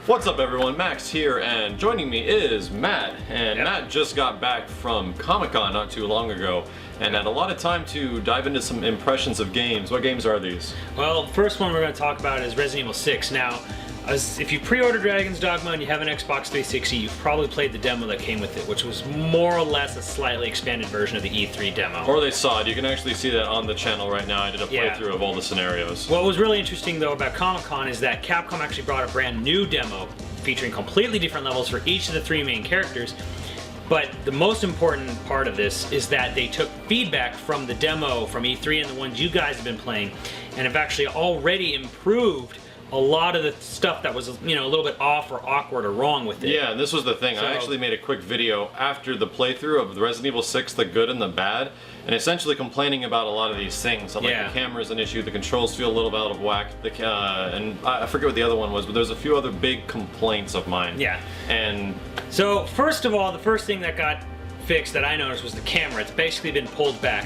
What's up everyone, Max here, and joining me is Matt. And Yep. Matt just got back from Comic-Con not too long ago and had a lot of time to dive into some impressions of games. What games are these? Well, the first one we're going to talk about is Resident Evil 6. Now, if you pre-ordered Dragon's Dogma and you have an Xbox 360, you've probably played the demo that came with it, which was more or less a slightly expanded version of the E3 demo. Or they saw it. You can actually see that on the channel right now. I did a playthrough of all the scenarios. What was really interesting though about Comic-Con is that Capcom actually brought a brand new demo featuring completely different levels for each of the three main characters. But the most important part of this is that they took feedback from the demo from E3 and the ones you guys have been playing and have actually already improved a lot of the stuff that was, you know, a little bit off or awkward or wrong with it. Yeah, and this was the thing. I actually made a quick video after the playthrough of Resident Evil 6, the good and the bad, and essentially complaining about a lot of these things. So, like, the camera's an issue, the controls feel a little bit out of whack, and I forget what the other one was, but there's a few other big complaints of mine. Yeah. And so, first of all, the first thing that got fixed that I noticed was the camera. It's basically been pulled back.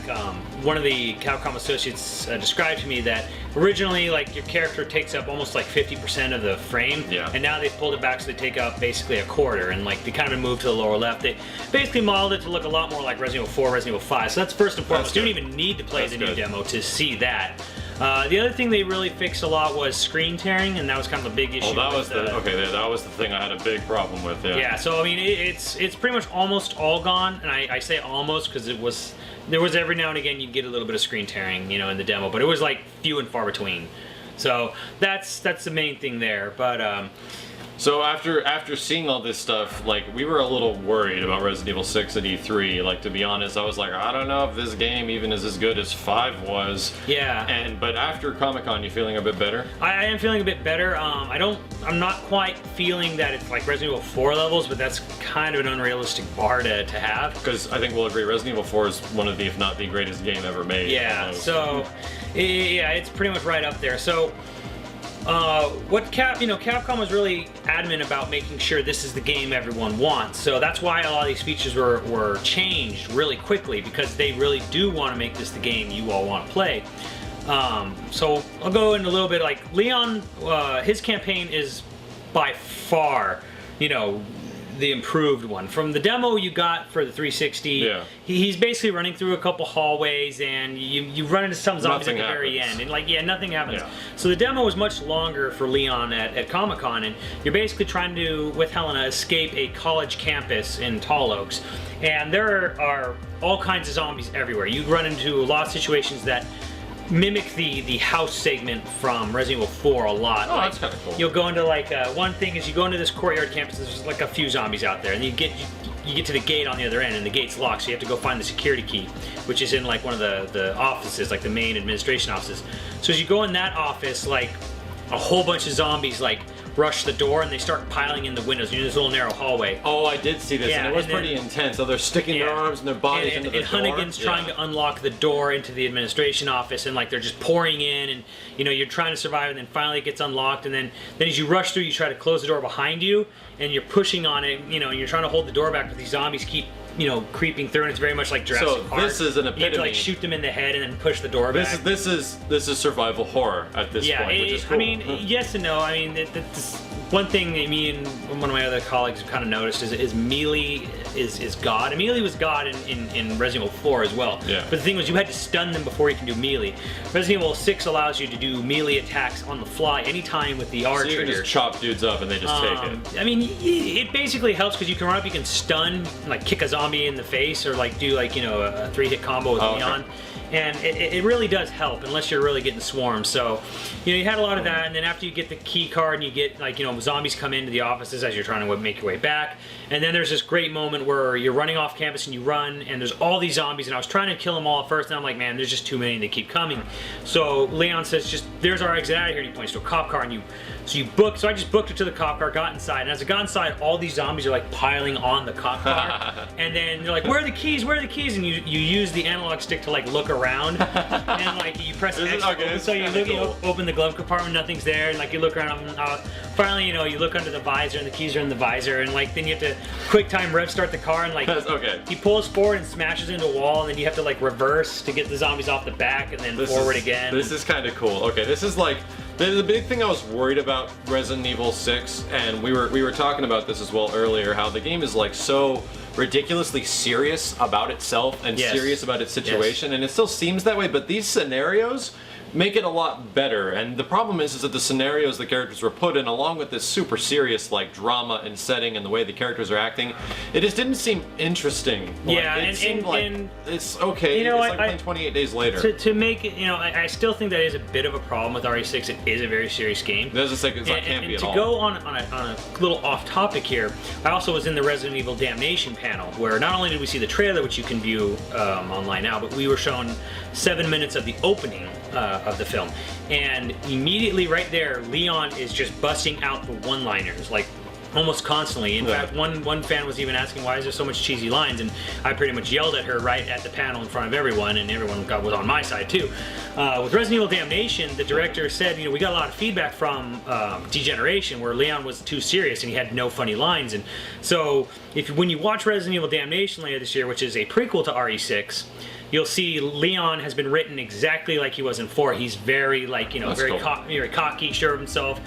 One of the Capcom associates described to me that originally, like, your character takes up almost like 50% of the frame, and now they've pulled it back so they take up basically a quarter, and like they kind of moved to the lower left. They basically modeled it to look a lot more like Resident Evil 4, Resident Evil 5. So that's first and foremost. You don't even need to play the new demo to see that. The other thing they really fixed a lot was screen tearing, and that was kind of a big issue. Oh, that was that was the thing I had a big problem with. Yeah. So I mean, it's pretty much almost all gone, and I say almost because there was every now and again you'd get a little bit of screen tearing, you know, in the demo, but it was like few and far between. So that's the main thing there. But so after seeing all this stuff, like, we were a little worried about Resident Evil 6 at E3. Like, to be honest, I was like, I don't know if this game even is as good as 5 was. Yeah. But after Comic-Con, you feeling a bit better? I am feeling a bit better. I'm not quite feeling that it's like Resident Evil 4 levels, but that's kind of an unrealistic bar to have. Because I think we'll agree, Resident Evil 4 is one of the, if not the greatest game ever made. Yeah. So yeah, it's pretty much right up there. So. Capcom was really adamant about making sure this is the game everyone wants. So that's why a lot of these features were changed really quickly, because they really do want to make this the game you all want to play. So I'll go into a little bit, like Leon, his campaign is by far, you know, the improved one. From the demo you got for the 360, he's basically running through a couple hallways, and you run into some zombies at the very end, and like, nothing happens. So the demo was much longer for Leon at Comic-Con, and you're basically trying to, with Helena, escape a college campus in Tall Oaks, and there are all kinds of zombies everywhere. You run into a lot of situations that mimic the house segment from Resident Evil 4 a lot. Oh, that's kind of cool. You'll go into like one thing is you go into this courtyard campus. There's like a few zombies out there, and you get to the gate on the other end, and the gate's locked. So you have to go find the security key, which is in like one of the offices, like the main administration offices. So as you go in that office, like a whole bunch of zombies like rush the door, and they start piling in the windows. You know, this little narrow hallway. Oh, I did see this, and it was pretty intense. So they're sticking their arms and their bodies into the door. And Hunnigan's trying to unlock the door into the administration office, and like they're just pouring in, and you know, you're trying to survive, and then finally it gets unlocked, and then as you rush through, you try to close the door behind you, and you're pushing on it, you know, and you're trying to hold the door back, but these zombies keep, you know, creeping through, and it's very much like Jurassic Park. So this is an epitome. You have to like shoot them in the head and then push the door back. This is survival horror at this point, which is cool. I mean, yes and no. I mean, this one thing that me and one of my other colleagues have kind of noticed is melee is God. And melee was God in Resident Evil 4 as well. Yeah. But the thing was, you had to stun them before you can do melee. Resident Evil 6 allows you to do melee attacks on the fly anytime with the R so trigger. You can just chop dudes up and they just take it. I mean, it basically helps because you can run up, you can stun, like kick a zombie in the face, or like do like, you know, a 3-hit combo with Leon. Okay. And it really does help, unless you're really getting swarmed. So, you know, you had a lot of that, and then after you get the key card and you get, like, you know, zombies come into the offices as you're trying to make your way back. And then there's this great moment where you're running off campus and you run, and there's all these zombies, and I was trying to kill them all at first, and I'm like, man, there's just too many, and they keep coming. So Leon says, there's our exit out of here, and he points to a cop car, and so I just booked it to the cop car, got inside, and as I got inside, all these zombies are like piling on the cop car, and then they're like, where are the keys, where are the keys? And you use the analog stick to like look around, and like you press X, so you look, you open the glove compartment, nothing's there, and like you look around, finally, you know, you look under the visor, and the keys are in the visor, and like then you have to quick time rev start the car, and like he pulls forward and smashes into a wall, and then you have to like reverse to get the zombies off the back, and then forward again. This is kind of cool. Okay, this is like The big thing I was worried about Resident Evil 6, and we were talking about this as well earlier, how the game is like so ridiculously serious about itself and serious about its situation, and it still seems that way, but these scenarios make it a lot better. And the problem is that the scenarios the characters were put in, along with this super serious like drama and setting and the way the characters are acting, it just didn't seem interesting. Yeah, it seemed like it's okay. You know, it's like playing 28 Days Later. To make it, you know, I still think that is a bit of a problem with RE6. It is a very serious game. It doesn't say it can't be at all. To go on a little off topic here, I also was in the Resident Evil Damnation panel, where not only did we see the trailer, which you can view online now, but we were shown 7 minutes of the opening of the film, and immediately right there, Leon is just busting out the one-liners like almost constantly. In fact, one fan was even asking, why is there so much cheesy lines? And I pretty much yelled at her right at the panel in front of everyone, and everyone was on my side too. With Resident Evil Damnation, the director said, you know, we got a lot of feedback from Degeneration, where Leon was too serious and he had no funny lines. And so when you watch Resident Evil Damnation later this year, which is a prequel to RE6, you'll see Leon has been written exactly like he was in 4. He's very, like, you know, very cocky, sure of himself,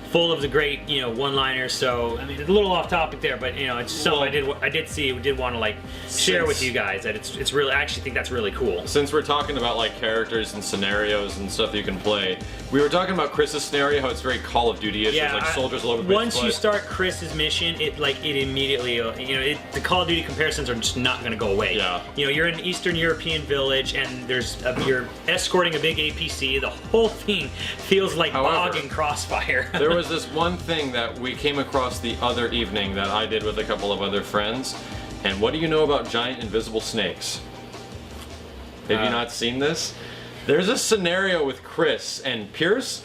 full of the great, you know, one-liners. So I mean, it's a little off topic there, but you know, it's something I did want to like share with you guys, that it's really, I actually think that's really cool. Since we're talking about like characters and scenarios and stuff that you can play, we were talking about Chris's scenario, how it's very Call of Duty-ish. Yeah, like soldiers all over the place. Once you start Chris's mission, it immediately, you know, the Call of Duty comparisons are just not going to go away. Yeah. You know, you're in an Eastern European village, and you're escorting a big APC. The whole thing feels like Bog and Crossfire. There was this one thing that we came across the other evening that I did with a couple of other friends, and what do you know about giant invisible snakes? Have you not seen this? There's a scenario with Chris and Pierce.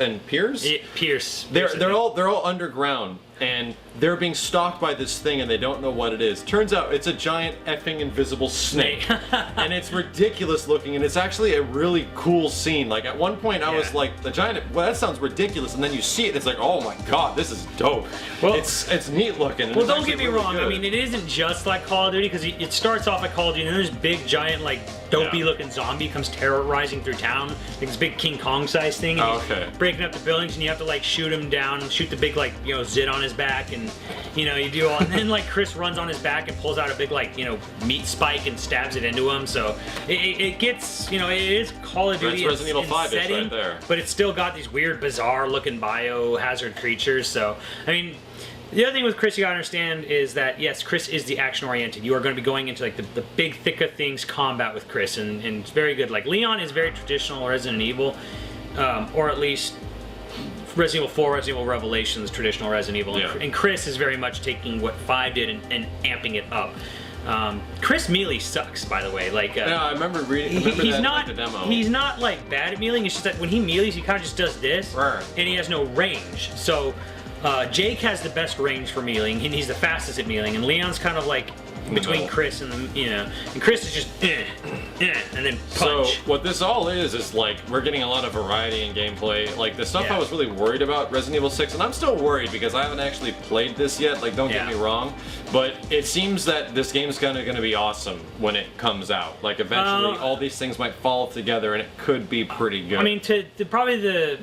Pierce. They're all underground, and they're being stalked by this thing, and they don't know what it is. Turns out it's a giant effing invisible snake, and it's ridiculous looking, and it's actually a really cool scene. Like at one point, I was like, "The giant, well, that sounds ridiculous," and then you see it, and it's like, "Oh my god, this is dope." Well, it's neat looking. Well, don't get me wrong. I mean, it isn't just like Call of Duty, because it starts off like Call of Duty, and then there's big giant like dopey-looking zombie comes terrorizing through town, like this big King Kong-sized thing. And breaking up the buildings, and you have to like shoot him down, shoot the big like, you know, zit on his back, and you know, you do all, and then like Chris runs on his back and pulls out a big like, you know, meat spike and stabs it into him. So it gets, you know, it is Call of Duty. That's Resident Evil 5 setting, right there. But it's still got these weird, bizarre looking biohazard creatures. So I mean, the other thing with Chris you gotta understand is that yes, Chris is the action oriented. You are going to be going into like the big, thick of things combat with Chris, and it's very good. Like Leon is very traditional Resident Evil, or at least Resident Evil 4, Resident Evil Revelations, traditional Resident Evil, and Chris is very much taking what 5 did and amping it up. Chris melee sucks, by the way. Like, yeah, I remember reading. He's not like the demo. He's not like bad at meleeing. It's just that when he melees, he kind of just does this, and he has no range. So Jake has the best range for meleeing, and he's the fastest at meleeing. And Leon's kind of like between Chris and the, you know, and Chris is just and then punch. So what this all is like we're getting a lot of variety in gameplay. Like the stuff I was really worried about Resident Evil 6, and I'm still worried because I haven't actually played this yet. Like don't get me wrong, but it seems that this game's kind of going to be awesome when it comes out. Like eventually all these things might fall together and it could be pretty good. I mean, probably the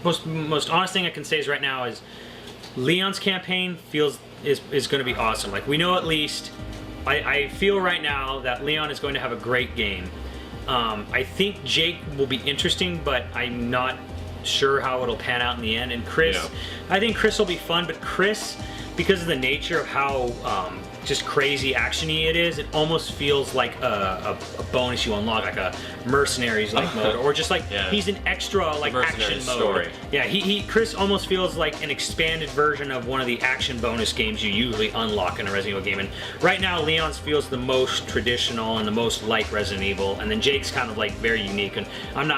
most honest thing I can say is right now is Leon's campaign is going to be awesome. Like we know at least, I feel right now that Leon is going to have a great game. I think Jake will be interesting, but I'm not sure how it'll pan out in the end. And Chris, I think Chris will be fun, but Chris, because of the nature of how just crazy actiony it is, it almost feels like a bonus you unlock, like a mercenaries like mode, or just like he's an extra like action mode. Story. Yeah, Chris almost feels like an expanded version of one of the action bonus games you usually unlock in a Resident Evil game. And right now, Leon's feels the most traditional and the most like Resident Evil, and then Jake's kind of like very unique. And I'm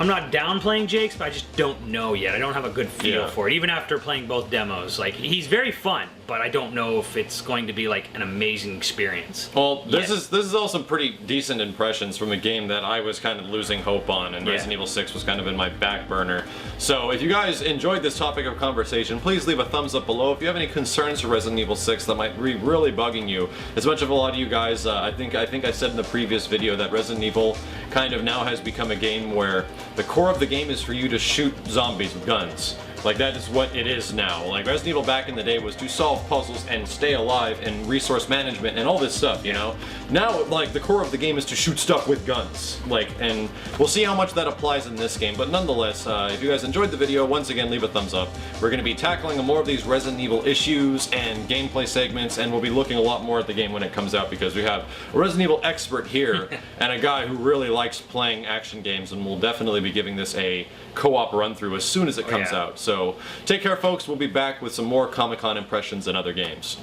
not downplaying Jake's, but I just don't know yet. I don't have a good feel for it, even after playing both demos. Like, he's very fun, but I don't know if it's going to be like an amazing experience. Well, this is all some pretty decent impressions from a game that I was kind of losing hope on, and Resident Evil 6 was kind of in my back burner. So if you guys enjoyed this topic of conversation, please leave a thumbs up below. If you have any concerns for Resident Evil 6 that might be really bugging you, as much of a lot of you guys, I think I said in the previous video that Resident Evil kind of now has become a game where the core of the game is for you to shoot zombies with guns. Like, that is what it is now. Like, Resident Evil back in the day was to solve puzzles and stay alive and resource management and all this stuff, you know? Now, like, the core of the game is to shoot stuff with guns. Like, and we'll see how much that applies in this game, but nonetheless, if you guys enjoyed the video, once again, leave a thumbs up. We're going to be tackling more of these Resident Evil issues and gameplay segments, and we'll be looking a lot more at the game when it comes out, because we have a Resident Evil expert here and a guy who really likes playing action games, and we'll definitely be giving this a co-op run-through as soon as it comes out. So take care, folks. We'll be back with some more Comic-Con impressions and other games.